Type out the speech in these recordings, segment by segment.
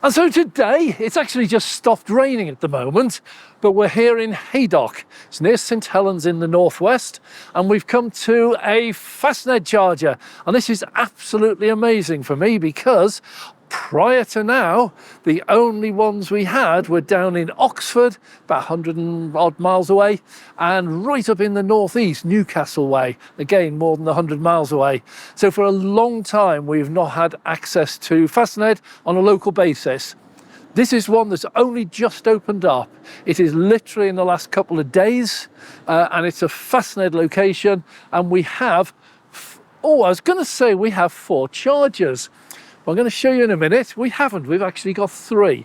And so today, it's actually just stopped raining at the moment, but we're here in Haydock. It's near St Helens in the northwest, and we've come to a Fastned charger. And this is absolutely amazing for me because prior to now, the only ones we had were down in Oxford, about 100 and odd miles away, and right up in the northeast, Newcastle way, again more than 100 miles away. So for a long time, we've not had access to Fastned on a local basis. This is one that's only just opened up. It is literally in the last couple of days, and it's a Fastned location, and we have, I was going to say we have 4 chargers. I'm going to show you in a minute. We haven't. We've actually got 3.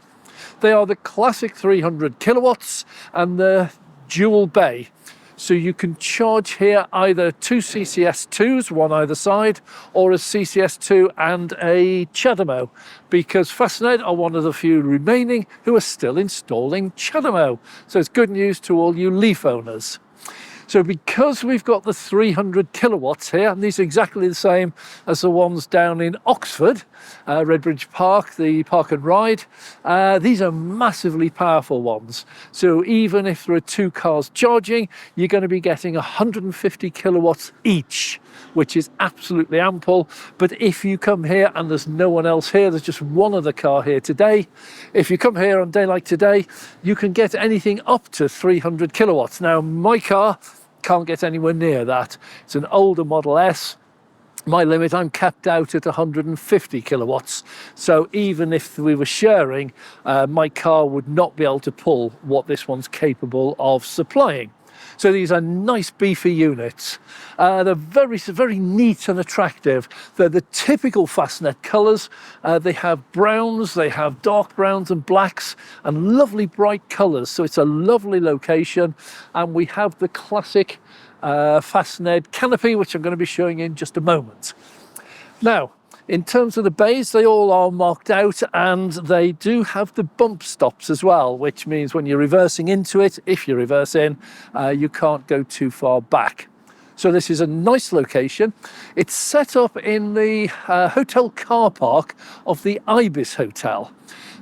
They are the classic 300 kilowatts and the dual bay. So you can charge here either 2 CCS2s, one either side, or a CCS2 and a CHAdeMO, because Fastned are one of the few remaining who are still installing CHAdeMO. So it's good news to all you Leaf owners. So because we've got the 300 kilowatts here, and these are exactly the same as the ones down in Oxford, Redbridge Park, the Park and Ride, these are massively powerful ones. So even if there are 2 cars charging, you're going to be getting 150 kilowatts each, which is absolutely ample. But if you come here and there's no one else here, there's just one other car here today. If you come here on a day like today, you can get anything up to 300 kilowatts. Now, my car can't get anywhere near that. It's an older Model S. My limit, I'm capped out at 150 kilowatts. So even if we were sharing, my car would not be able to pull what this one's capable of supplying. So these are nice beefy units. They're very neat and attractive. They're the typical Fastned colours. They have browns, they have dark browns and blacks, and lovely bright colours. So it's a lovely location. And we have the classic Fastned canopy, which I'm going to be showing in just a moment. Now, in terms of the bays, they all are marked out, and they do have the bump stops as well, which means when you're reversing into it, if you reverse in, you can't go too far back. So this is a nice location. It's set up in the hotel car park of the Ibis Hotel.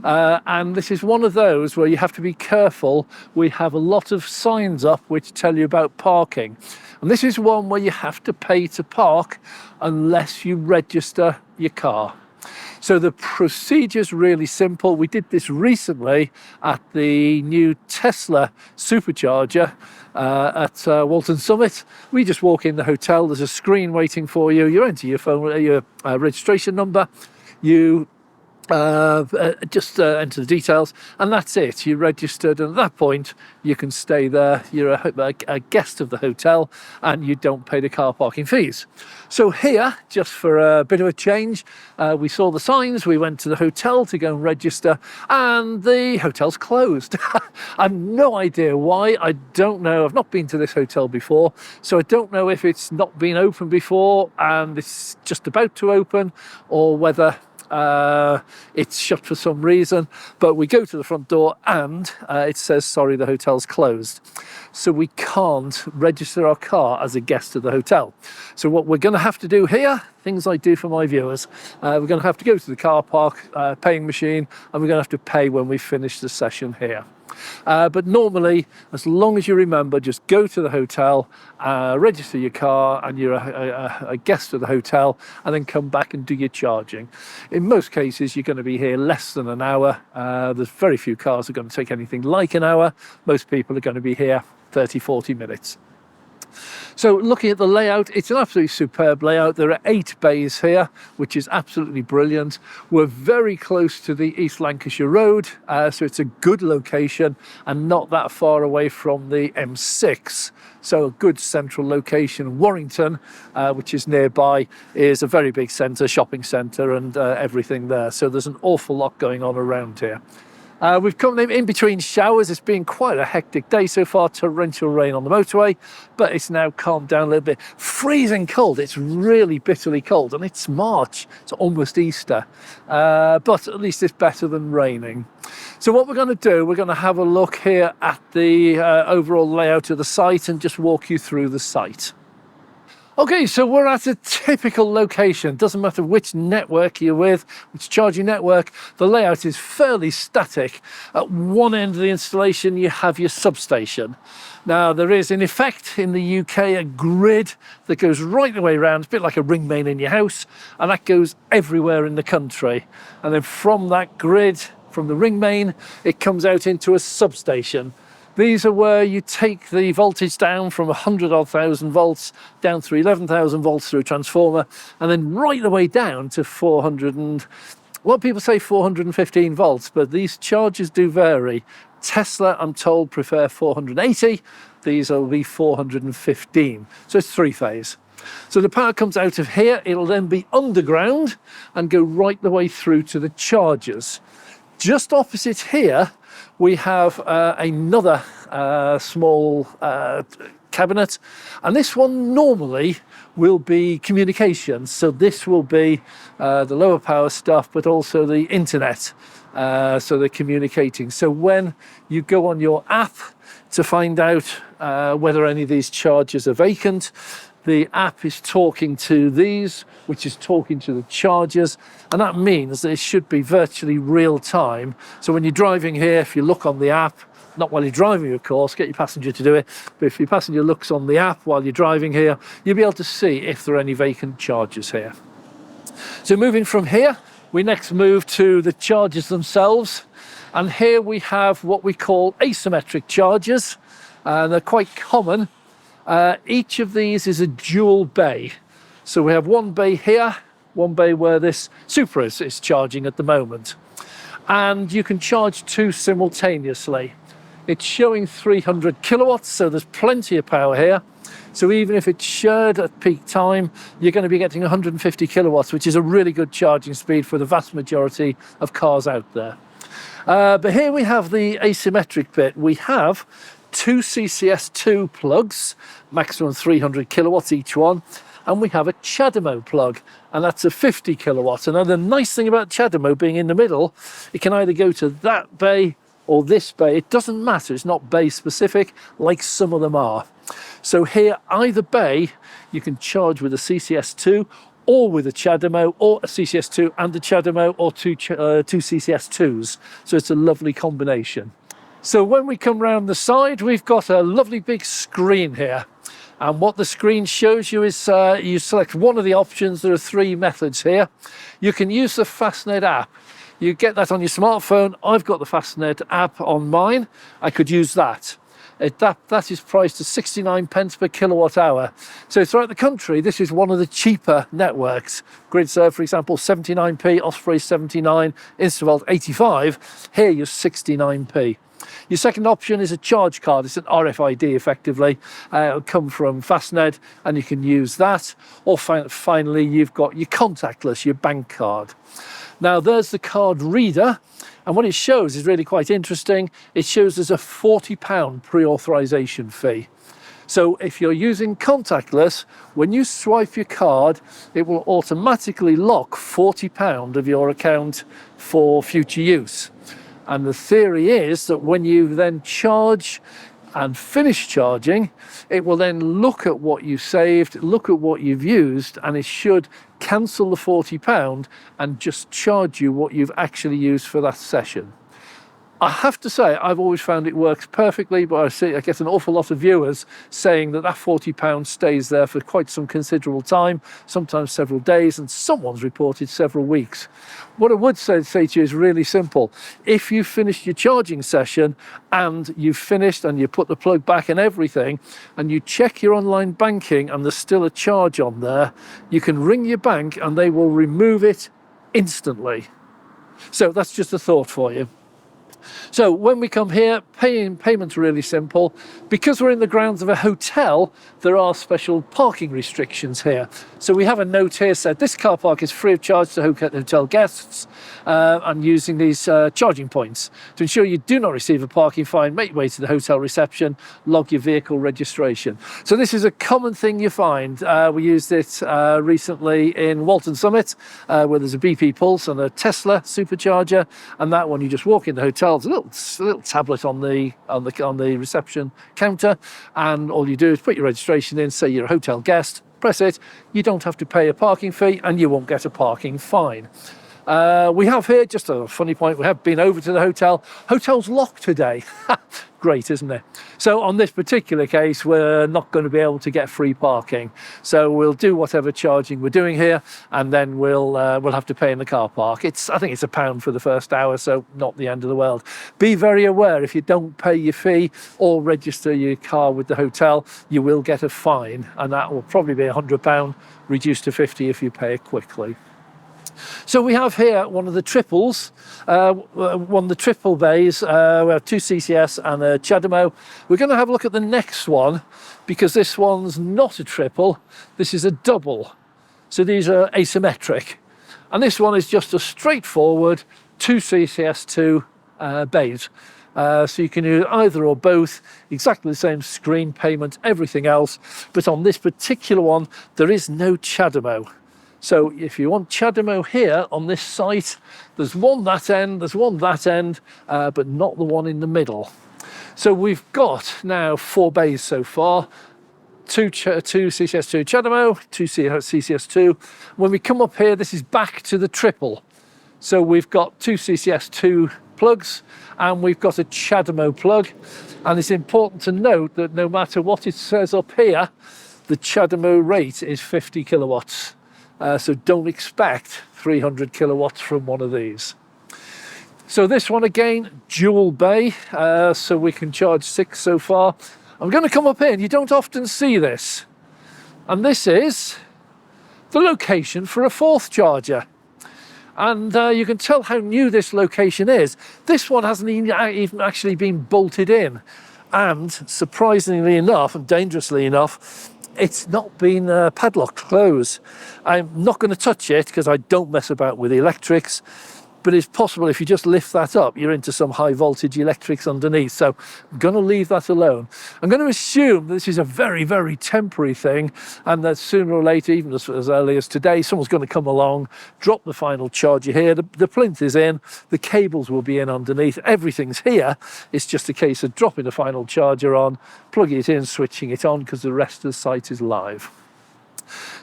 And this is one of those where you have to be careful. We have a lot of signs up which tell you about parking. And this is one where you have to pay to park unless you register your car. So the procedure's really simple. We did this recently at the new Tesla supercharger at Walton Summit. We just walk in the hotel, there's a screen waiting for you. You enter your phone, your registration number, you just enter the details, and that's it. You're registered, and at that point you can stay there. You're a guest of the hotel, and you don't pay the car parking fees. So here, just for a bit of a change, we saw the signs, we went to the hotel to go and register, and the hotel's closed. I've no idea why. I don't know. I've not been to this hotel before, so I don't know if it's not been open before and it's just about to open, or whether it's shut for some reason. But we go to the front door and it says, sorry, the hotel's closed. So we can't register our car as a guest of the hotel. So what we're going to have to do here, things I do for my viewers, we're going to have to go to the car park paying machine, and we're going to have to pay when we finish the session here. But normally, as long as you remember, just go to the hotel, register your car, and you're a guest of the hotel, and then come back and do your charging. In most cases, you're going to be here less than an hour. There's very few cars that are going to take anything like an hour. Most people are going to be here 30-40 minutes. So looking at the layout, it's an absolutely superb layout. There are 8 bays here, which is absolutely brilliant. We're very close to the East Lancashire Road, so it's a good location and not that far away from the M6. So a good central location. Warrington, which is nearby, is a very big centre, shopping centre, and everything there. So there's an awful lot going on around here. We've come in between showers. It's been quite a hectic day so far, torrential rain on the motorway, but it's now calmed down a little bit. Freezing cold, it's really bitterly cold, and it's March, it's almost Easter, but at least it's better than raining. So what we're going to do, we're going to have a look here at the overall layout of the site and just walk you through the site. Okay, so we're at a typical location. Doesn't matter which network you're with, which charging network, the layout is fairly static. At one end of the installation, you have your substation. Now, there is, in effect, in the UK, a grid that goes right the way around. It's a bit like a ring main in your house, and that goes everywhere in the country. And then from that grid, from the ring main, it comes out into a substation. These are where you take the voltage down from 100,000 volts down through 11,000 volts through a transformer, and then right the way down to 400 and, well, people say 415 volts, but these charges do vary. Tesla, I'm told, prefer 480. These will be 415. So it's three-phase. So the power comes out of here. It'll then be underground and go right the way through to the chargers. Just opposite here, we have another small cabinet, and this one normally will be communications. So this will be the lower power stuff, but also the internet. So they're communicating. So when you go on your app to find out whether any of these chargers are vacant, the app is talking to these, which is talking to the chargers, and that means that it should be virtually real time. So when you're driving here, if you look on the app, not while you're driving, of course, get your passenger to do it, but if your passenger looks on the app while you're driving here, you'll be able to see if there are any vacant chargers here. So moving from here, we next move to the chargers themselves, and here we have what we call asymmetric chargers, and they're quite common. Each of these is a dual bay. So we have one bay here, one bay where this Supra is charging at the moment. And you can charge two simultaneously. It's showing 300 kilowatts, so there's plenty of power here. So even if it's shared at peak time, you're going to be getting 150 kilowatts, which is a really good charging speed for the vast majority of cars out there. But here we have the asymmetric bit. We have two CCS2 plugs, maximum 300 kilowatts each one, and we have a CHAdeMO plug, and that's a 50 kilowatts. And the nice thing about CHAdeMO being in the middle, it can either go to that bay or this bay. It doesn't matter, it's not bay specific like some of them are. So here, either bay, you can charge with a CCS2 or with a CHAdeMO, or a CCS2 and a CHAdeMO, or two CCS2s. So it's a lovely combination. So when we come round the side, we've got a lovely big screen here. And what the screen shows you is you select one of the options. There are three methods here. You can use the Fastned app. You get that on your smartphone. I've got the Fastned app on mine. I could use that. That is priced at 69 pence per kilowatt hour. So throughout the country, this is one of the cheaper networks. GridServe, for example, 79p, Osprey 79, Instavolt 85. Here you're 69p. Your second option is a charge card. It's an RFID, effectively. It'll come from Fastned, and you can use that. Or finally, you've got your contactless, your bank card. Now, there's the card reader, and what it shows is really quite interesting. It shows there's a £40 pre-authorization fee. So if you're using contactless, when you swipe your card, it will automatically lock £40 of your account for future use. And the theory is that when you then charge and finish charging, it will then look at what you saved, look at what you've used, and it should cancel the £40 and just charge you what you've actually used for that session. I have to say, I've always found it works perfectly, but I get an awful lot of viewers saying that that £40 stays there for quite some considerable time, sometimes several days, and someone's reported several weeks. What I would say to you is really simple. If you've finished your charging session and you've finished and you put the plug back and everything, and you check your online banking and there's still a charge on there, you can ring your bank and they will remove it instantly. So that's just a thought for you. So when we come here, payment's really simple. Because we're in the grounds of a hotel, there are special parking restrictions here. So we have a note here said this car park is free of charge to hotel guests, and using these charging points. To ensure you do not receive a parking fine, make your way to the hotel reception, log your vehicle registration. So this is a common thing you find. We used it recently in Walton Summit, where there's a BP Pulse and a Tesla supercharger, and that one you just walk in the hotel. There's a little little tablet on the reception counter, and all you do is put your registration in, say you're a hotel guest, press it. You don't have to pay a parking fee, and you won't get a parking fine. We have here, just a funny point, we have been over to the hotel. Hotel's locked today. Great, isn't it? So on this particular case, we're not going to be able to get free parking. So we'll do whatever charging we're doing here, and then we'll have to pay in the car park. I think it's £1 for the first hour, so not the end of the world. Be very aware, if you don't pay your fee or register your car with the hotel, you will get a fine, and that will probably be £100, reduced to 50 if you pay it quickly. So we have here one of the triples, one of the triple bays. We have 2 CCS and a CHAdeMO. We're going to have a look at the next one, because this one's not a triple, this is a double. So these are asymmetric. And this one is just a straightforward 2 CCS2 bays. So you can use either or both, exactly the same screen, payment, everything else. But on this particular one, there is no CHAdeMO. So if you want CHAdeMO here on this site, there's one that end, there's one that end, but not the one in the middle. So we've got now 4 bays so far, 2 CCS2 CHAdeMO, 2 CCS2. When we come up here, this is back to the triple. So we've got 2 CCS2 plugs, and we've got a CHAdeMO plug. And it's important to note that no matter what it says up here, the CHAdeMO rate is 50 kilowatts. So don't expect 300 kilowatts from one of these. So this one again, dual bay, so we can charge 6 so far. I'm going to come up here, and you don't often see this. And this is the location for a 4th charger. And you can tell how new this location is. This one hasn't even actually been bolted in. And surprisingly enough, and dangerously enough, it's not been padlocked closed. I'm not going to touch it because I don't mess about with the electrics, but it's possible if you just lift that up, you're into some high voltage electrics underneath. So I'm going to leave that alone. I'm going to assume this is a very, very temporary thing, and that sooner or later, even as early as today, someone's going to come along, drop the final charger here. The plinth is in, the cables will be in underneath, everything's here. It's just a case of dropping the final charger on, plugging it in, switching it on, because the rest of the site is live.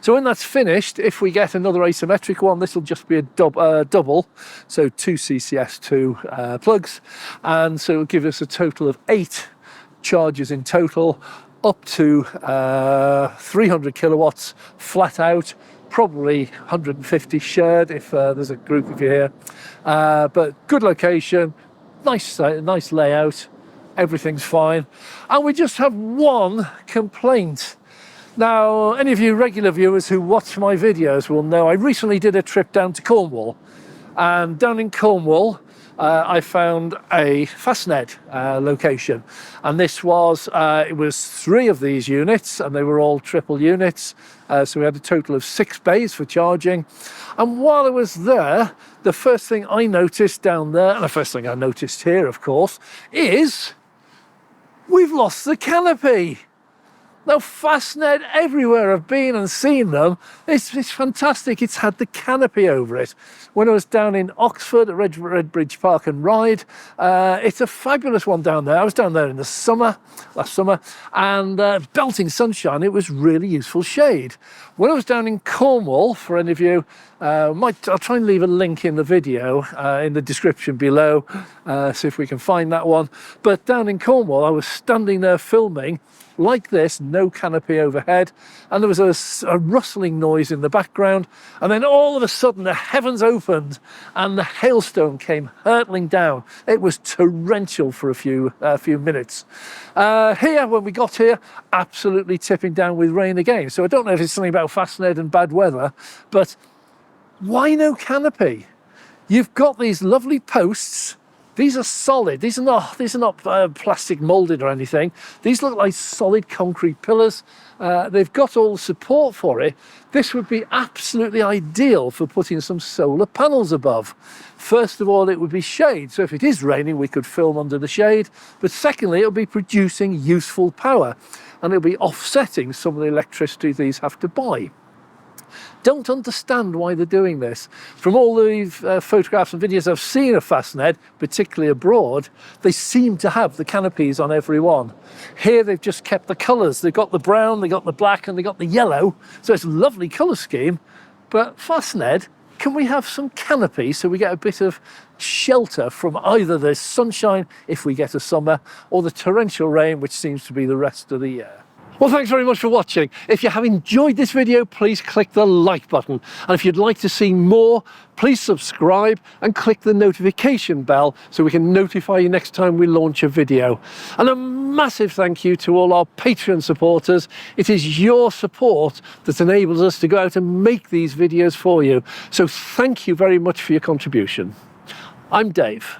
So when that's finished, if we get another asymmetric one, this will just be a double, so 2 CCS2 plugs, and so it'll give us a total of 8 chargers in total, up to 300 kilowatts flat out, probably 150 shared if there's a group of you here, but good location, nice layout, everything's fine. And we just have one complaint. Now, any of you regular viewers who watch my videos will know I recently did a trip down to Cornwall, and down in Cornwall I found a Fastned location, and this was it was 3 of these units, and they were all triple units, so we had a total of 6 bays for charging. And while I was there, the first thing I noticed down there, and the first thing I noticed here of course, is we've lost the canopy. Now, Fastned, everywhere I've been and seen them, it's fantastic. It's had the canopy over it. When I was down in Oxford at Redbridge Park and Ride, it's a fabulous one down there. I was down there in the summer, last summer, and belting sunshine. It was really useful shade. When I was down in Cornwall, for any of you, I'll try and leave a link in the video in the description below, see if we can find that one. But down in Cornwall, I was standing there filming, like this, no canopy overhead, and there was a rustling noise in the background, and then all of a sudden the heavens opened and the hailstone came hurtling down. It was torrential for a few minutes. Here, when we got here, absolutely tipping down with rain again. So I don't know if it's something about Fastned and bad weather, but why no canopy? You've got these lovely posts. These are solid. These are not plastic molded or anything. These look like solid concrete pillars. They've got all the support for it. This would be absolutely ideal for putting some solar panels above. First of all, it would be shade. So if it is raining, we could film under the shade. But secondly, it'll be producing useful power, and it'll be offsetting some of the electricity these have to buy. don't understand why they're doing this. From all the photographs and videos I've seen of Fastned, particularly abroad, they seem to have the canopies on every one. Here they've just kept the colours. They've got the brown, they've got the black, and they've got the yellow. So it's a lovely colour scheme. But Fastned, can we have some canopy so we get a bit of shelter from either the sunshine, if we get a summer, or the torrential rain, which seems to be the rest of the year? Well, thanks very much for watching. If you have enjoyed this video, please click the like button. And if you'd like to see more, please subscribe and click the notification bell so we can notify you next time we launch a video. And a massive thank you to all our Patreon supporters. It is your support that enables us to go out and make these videos for you. So thank you very much for your contribution. I'm Dave.